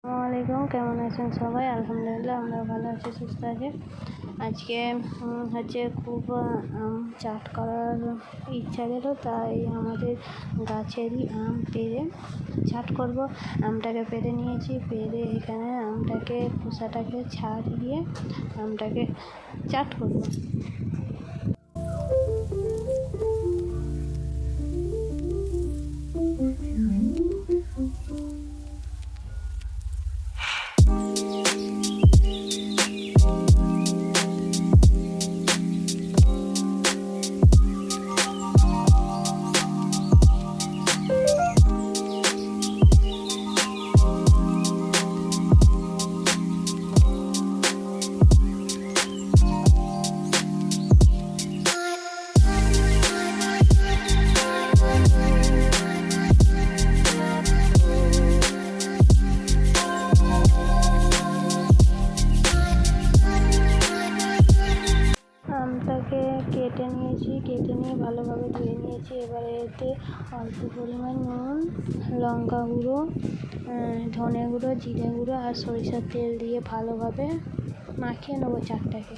আসসালামাইকুম, কেমন আছেন সবাই? আলহামদুলিল্লাহ আমরা ভালো আছি, সুস্থ আছি। আজকে খুব চাট করার ইচ্ছা গেল, তাই আমাদের গাছেরই আম পেড়ে চাট করব। আমটাকে পেড়ে নিয়েছি, পেড়ে এখানে আমটাকে খোসাটাকে ছাড়িয়ে আমটাকে চাট করব। আমটাকে কেটে নিয়েছি, কেটে নিয়ে ভালোভাবে ধুয়ে নিয়েছি। এবারে এতে অল্প পরিমাণ নুন, লঙ্কা গুঁড়ো, ধনে গুঁড়ো, জিরে গুঁড়ো আর সরিষার তেল দিয়ে ভালোভাবে মাখিয়ে নেবো চাটটাকে।